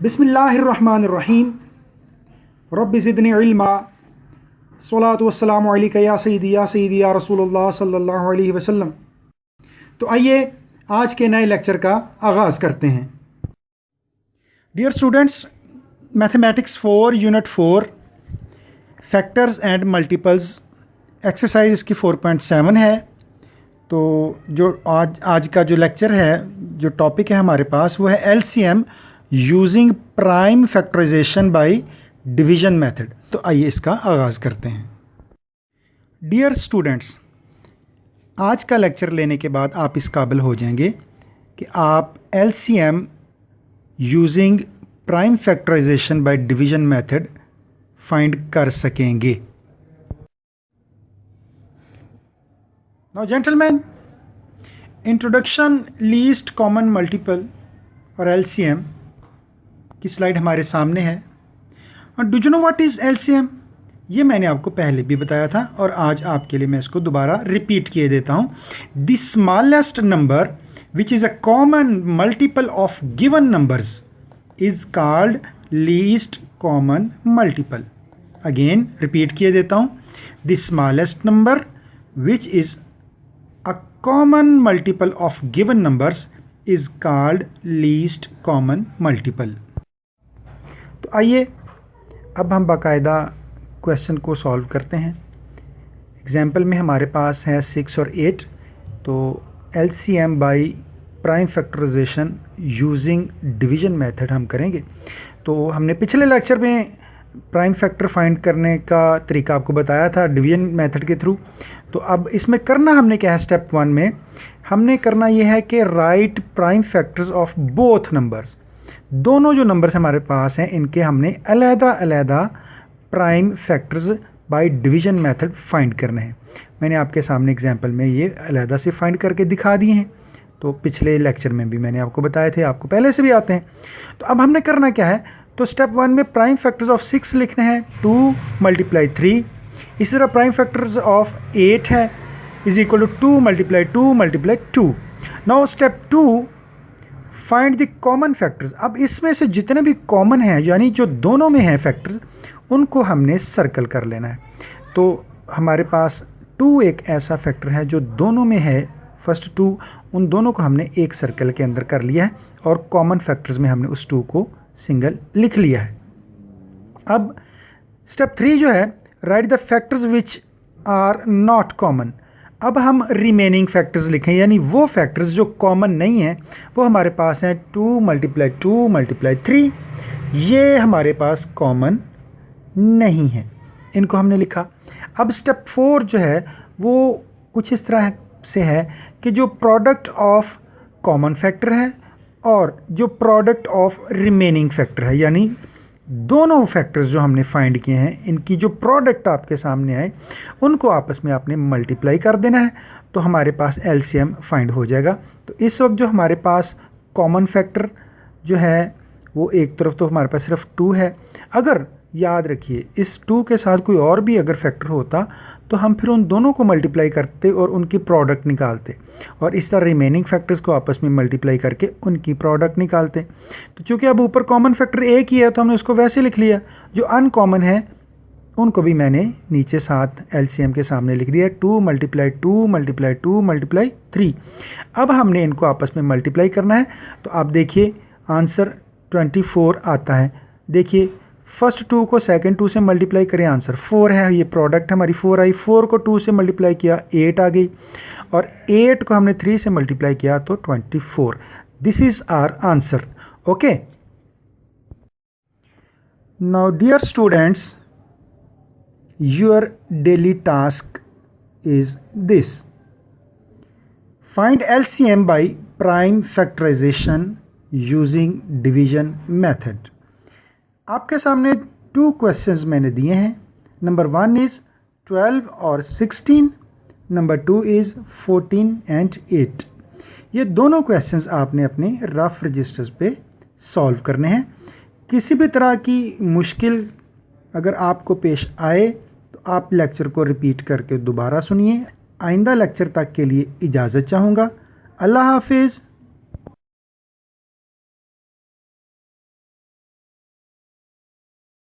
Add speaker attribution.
Speaker 1: बिस्मिल्लाहिर्रहमानिर्रहीम। रब्बि ज़िदनी इल्मा। स्वलातु वस्सलामु अलैका या सय्यदी या रसूलुल्लाह सल्लल्लाहु अलैहि वसल्लम। तो आइए आज के नए लेक्चर का आगाज़ करते हैं। Dear students, mathematics 4 unit 4 factors and multiples exercise इसकी 4.7 है। तो जो आज का जो लेक्चर है, जो टॉपिक है हमारे पास, वो है LCM using prime factorization by division method. तो आइए इसका आगाज़ करते हैं। डियर स्टूडेंट्स, आज का लेक्चर लेने के बाद आप इस काबिल हो जाएंगे कि आप LCM using prime factorization by division method find कर सकेंगे। Now gentleman, introduction least common multiple और LCM की स्लाइड हमारे सामने है। और do you know what is LCM? ये मैंने आपको पहले भी बताया था और आज आपके लिए मैं इसको दोबारा रिपीट किए देता हूँ। The smallest number which is a common multiple of given numbers is called least common multiple. Again repeat किए देता हूँ। The smallest number which is a common multiple of given numbers is called least common multiple. तो आइए अब हम बाकायदा question को solve करते हैं। एग्जाम्पल में हमारे पास है 6 और 8। तो LCM by prime factorization using division method हम करेंगे। तो हमने पिछले लेक्चर में प्राइम फैक्टर फाइंड करने का तरीका आपको बताया था डिवीजन मेथड के थ्रू। तो अब इसमें करना हमने क्या है, स्टेप 1 में हमने करना यह है कि right prime factors of both numbers. दोनों जो नंबर्स हमारे पास हैं इनके हमने अलग-अलग prime factors bye division method find करने हैं। मैंने आपके सामने एग्जांपल में ये अलग से फाइंड करके दिखा दिए हैं। तो पिछले लेक्चर में भी मैंने आपको बताए थे, आपको पहले से भी आते हैं। तो अब हमने करना क्या है, तो स्टेप 1 में प्राइम फैक्टर्स ऑफ 6 लिखने हैं, 2 × 3। इसी तरह प्राइम फैक्टर्स ऑफ 8 है is equal to 2 × 2 × 2। Now step 2, find the common factors. अब इसमें से जितने भी कॉमन हैं, यानी जो दोनों में हैं फैक्टर्स, उनको हमने सर्कल कर लेना है। तो हमारे पास 2 एक ऐसा फैक्टर है जो दोनों में है, फर्स्ट 2, उन दोनों को हमने एक सर्कल के अंदर कर लिया है और कॉमन फैक्टर्स में हमने उस 2 को सिंगल लिख लिया है। अब स्टेप 3 जो है, write the factors which are not common. अब हम रिमेनिंग फैक्टर्स लिखें, यानी वो फैक्टर्स जो कॉमन नहीं हैं वो हमारे पास हैं 2 × 2 × 3। ये हमारे पास कॉमन नहीं है, इनको हमने लिखा। अब स्टेप 4 जो है वो कुछ इस तरह से है कि जो प्रोडक्ट ऑफ कॉमन फैक्टर है और जो प्रोडक्ट ऑफ रिमेनिंग फैक्टर है, यानी दोनों फैक्टर्स जो हमने फाइंड किए हैं इनकी जो प्रोडक्ट आपके सामने आए उनको आपस में आपने मल्टीप्लाई कर देना है। तो हमारे पास LCM फाइंड हो जाएगा। तो इस वक्त जो हमारे पास कॉमन फैक्टर जो है वो एक तरफ तो हमारे पास सिर्फ 2 है। अगर याद रखिए इस 2 के साथ कोई और भी अगर फैक्टर होता तो हम फिर उन दोनों को मल्टीप्लाई करते और उनकी प्रोडक्ट निकालते और इस तरह रिमेनिंग फैक्टर्स को आपस में मल्टीप्लाई करके उनकी प्रोडक्ट निकालते। तो चूँकि अब ऊपर कॉमन फैक्टर एक ही है तो हमने उसको वैसे लिख लिया। जो अनकॉमन है उनको भी मैंने नीचे साथ LCM के सामने लिख दिया, 2 × 2 × 2 × 3। अब हमने इनको आपस में मल्टीप्लाई करना है। तो आप देखिए आंसर 24 आता है। देखिए फर्स्ट 2 को सेकंड 2 से मल्टीप्लाई करें, आंसर 4 है। ये प्रोडक्ट हमारी 4 आई। 4 को 2 से मल्टीप्लाई किया 8 आ गई और 8 को हमने 3 से मल्टीप्लाई किया तो 24। This is our answer. Okay, now dear students, your daily task is this: find LCM by prime factorization using division method. आपके सामने 2 क्वेश्चंस मैंने दिए हैं। नंबर 1 इज़ 12 और 16, नंबर 2 इज़ 14 and 8। ये दोनों क्वेश्चंस आपने अपने रफ रजिस्टर्स पे सॉल्व करने हैं। किसी भी तरह की मुश्किल अगर आपको पेश आए तो आप लेक्चर को रिपीट करके दोबारा सुनिए। आइंदा लेक्चर तक के लिए इजाज़त चाहूँगा। अल्लाह हाफिज़।